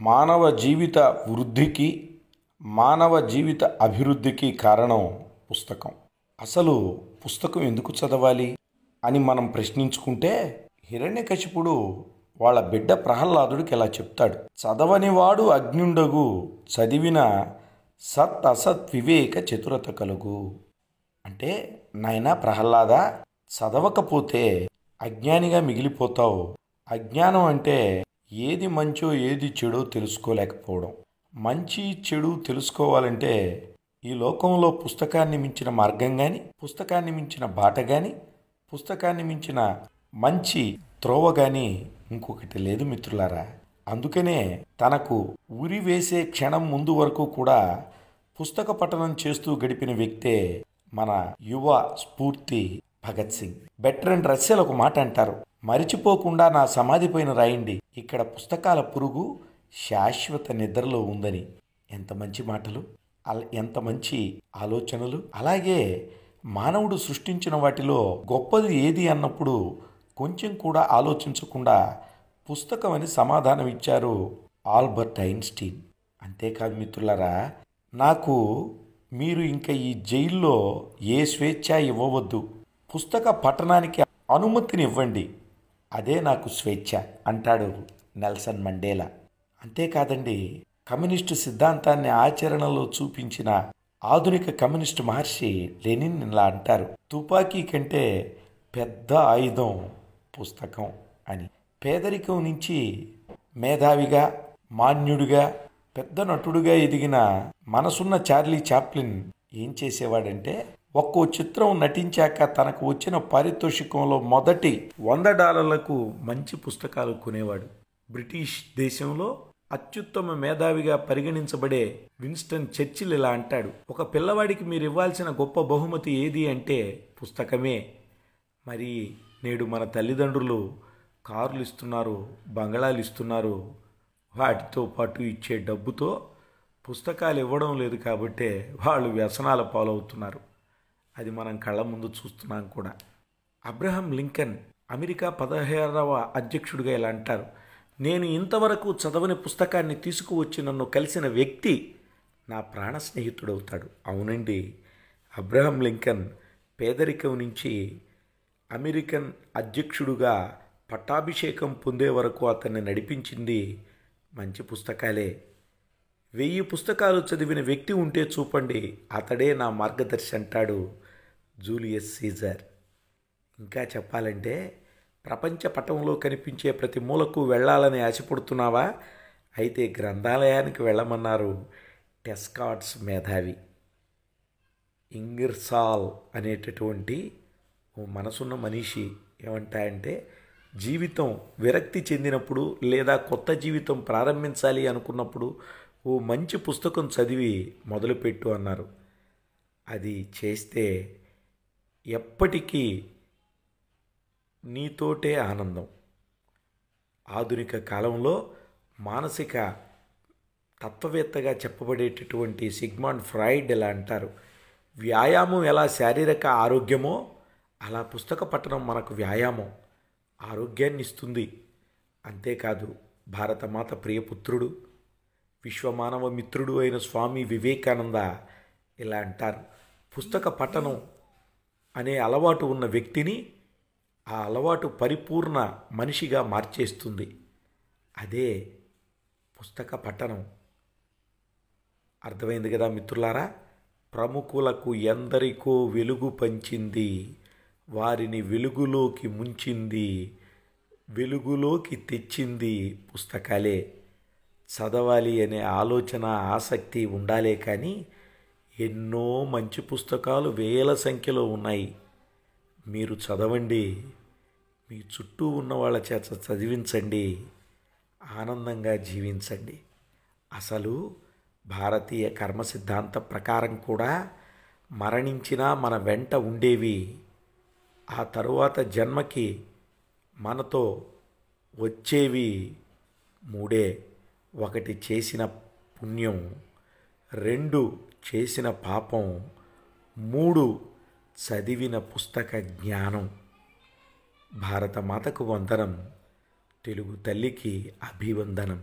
మానవ జీవిత వృద్ధికి మానవ జీవిత అభివృద్ధికి కారణం పుస్తకం. అసలు పుస్తకం ఎందుకు చదవాలి అని మనం ప్రశ్నించుకుంటే హిరణ్యకశిపుడు వాళ్ళ బిడ్డ ప్రహ్లాదుడికి ఇలా చెప్తాడు. చదవనివాడు అజ్ఞుండగు, చదివిన సత్ అసత్ వివేక చతురత కలుగు. అంటే నాయనా ప్రహ్లాద, చదవకపోతే అజ్ఞానిగా మిగిలిపోతావు. అజ్ఞానం అంటే ఏది మంచో ఏది చెడో తెలుసుకోలేకపోవడం. మంచి చెడు తెలుసుకోవాలంటే ఈ లోకంలో పుస్తకాన్ని మించిన మార్గం కానీ, పుస్తకాన్ని మించిన బాట కానీ, పుస్తకాన్ని మించిన మంచి త్రోవ కానీ ఇంకొకటి లేదు మిత్రులారా. అందుకనే తనకు ఉరి వేసే క్షణం ముందు వరకు కూడా పుస్తక పఠనం చేస్తూ గడిపిన వ్యక్తే మన యువ స్ఫూర్తి భగత్ సింగ్. బెర్ట్రాండ్ రస్సెల్ ఒక మాట అంటారు, మరిచిపోకుండా నా సమాధి పైన రాయండి, ఇక్కడ పుస్తకాల పురుగు శాశ్వత నిద్రలో ఉందని. ఎంత మంచి మాటలు, ఎంత మంచి ఆలోచనలు. అలాగే మానవుడు సృష్టించిన వాటిలో గొప్పది ఏది అన్నప్పుడు కొంచెం కూడా ఆలోచించకుండా పుస్తకం అని సమాధానం ఇచ్చారు ఆల్బర్ట్ ఐన్స్టీన్. అంతేకాదు మిత్రులారా, నాకు మీరు ఇంకా ఈ జైల్లో ఏ స్వేచ్ఛ ఇవ్వవద్దు, పుస్తక పఠనానికి అనుమతిని ఇవ్వండి, అదే నాకు స్వేచ్ఛ అంటాడు నెల్సన్ మండేలా. అంతేకాదండి, కమ్యూనిస్టు సిద్ధాంతాన్ని ఆచరణలో చూపించిన ఆధునిక కమ్యూనిస్టు మహర్షి లెనిన్ ఇలా అంటారు, తుపాకీ కంటే పెద్ద ఆయుధం పుస్తకం అని. పేదరికం నుంచి మేధావిగా, మాన్యుడిగా, పెద్ద నటుడుగా ఎదిగిన మనసున్న చార్లీ చాప్లిన్ ఏం చేసేవాడంటే, ఒక్కో చిత్రం నటించాక తనకు వచ్చిన పారితోషికంలో మొదటి $100 మంచి పుస్తకాలు కొనేవాడు. బ్రిటిష్ దేశంలో అత్యుత్తమ మేధావిగా పరిగణించబడే విన్స్టన్ చర్చిల్ ఇలా అంటాడు, ఒక పిల్లవాడికి మీరు ఇవ్వాల్సిన గొప్ప బహుమతి ఏది అంటే పుస్తకమే. మరి నేడు మన తల్లిదండ్రులు కార్లు ఇస్తున్నారు, బంగళాలు ఇస్తున్నారు, వాటితో పాటు ఇచ్చే డబ్బుతో పుస్తకాలు ఇవ్వడం లేదు కాబట్టే వాళ్ళు వ్యసనాల పాలవుతున్నారు. అది మనం కళ్ళ ముందు చూస్తున్నాం కూడా. అబ్రహం లింకన్ అమెరికా 16వ అధ్యక్షుడిగా ఇలా అంటారు, నేను ఇంతవరకు చదవని పుస్తకాన్ని తీసుకువచ్చి నన్ను కలిసిన వ్యక్తి నా ప్రాణ స్నేహితుడవుతాడు. అవునండి, అబ్రహం లింకన్ పేదరికం నుంచి అమెరికన్ అధ్యక్షుడుగా పట్టాభిషేకం పొందే వరకు అతన్ని నడిపించింది మంచి పుస్తకాలే. 1000 పుస్తకాలు చదివిన వ్యక్తి ఉంటే చూపండి, అతడే నా మార్గదర్శి అంటాడు జూలియస్ సీజర్. ఇంకా చెప్పాలంటే, ప్రపంచ పటంలో కనిపించే ప్రతి మూలకు వెళ్ళాలని ఆశపడుతున్నావా? అయితే గ్రంథాలయానికి వెళ్ళమన్నారు టెస్కాట్స్ మేధావి. ఇంగర్సాల్ అనేటటువంటి ఓ మనసున్న మనిషి ఏమంటాయంటే, జీవితం విరక్తి చెందినప్పుడు లేదా కొత్త జీవితం ప్రారంభించాలి అనుకున్నప్పుడు ఓ మంచి పుస్తకం చదివి మొదలుపెట్టు అన్నారు. అది చేస్తే ఎప్పటికీ నీతోటే ఆనందం. ఆధునిక కాలంలో మానసిక తత్వవేత్తగా చెప్పబడేటటువంటి సిగ్మండ్ ఫ్రాయిడ్ ఎలా అంటారు, వ్యాయామం ఎలా శారీరక ఆరోగ్యమో అలా పుస్తక పఠనం మనకు వ్యాయామం, ఆరోగ్యాన్ని ఇస్తుంది. అంతేకాదు, భారతమాత ప్రియపుత్రుడు, విశ్వమానవ మిత్రుడు అయిన స్వామి వివేకానంద ఇలా అంటారు, పుస్తక పఠనం అనే అలవాటు ఉన్న వ్యక్తిని ఆ అలవాటు పరిపూర్ణ మనిషిగా మార్చేస్తుంది. అదే పుస్తక పఠనం. అర్థమైంది కదా మిత్రులారా? ప్రముఖులకు ఎందరికో వెలుగు పంచింది, వారిని వెలుగులోకి ముంచింది, వెలుగులోకి తెచ్చింది పుస్తకాలే. చదవాలి అనే ఆలోచన, ఆసక్తి ఉండాలే కానీ ఎన్నో మంచి పుస్తకాలు వేల సంఖ్యలో ఉన్నాయి. మీరు చదవండి, మీ చుట్టూ ఉన్న వాళ్ళ చేత చదివించండి, ఆనందంగా జీవించండి. అసలు భారతీయ కర్మ సిద్ధాంత ప్రకారం కూడా మరణించినా మన వెంట ఉండేవి ఆ తరువాత జన్మకి మనతో వచ్చేవి 3. 1 చేసిన పుణ్యం, 2 చేసిన పాపం, 3 చదివిన పుస్తక జ్ఞానం. భారతమాతకు వందనం, తెలుగు తల్లికి అభివందనం.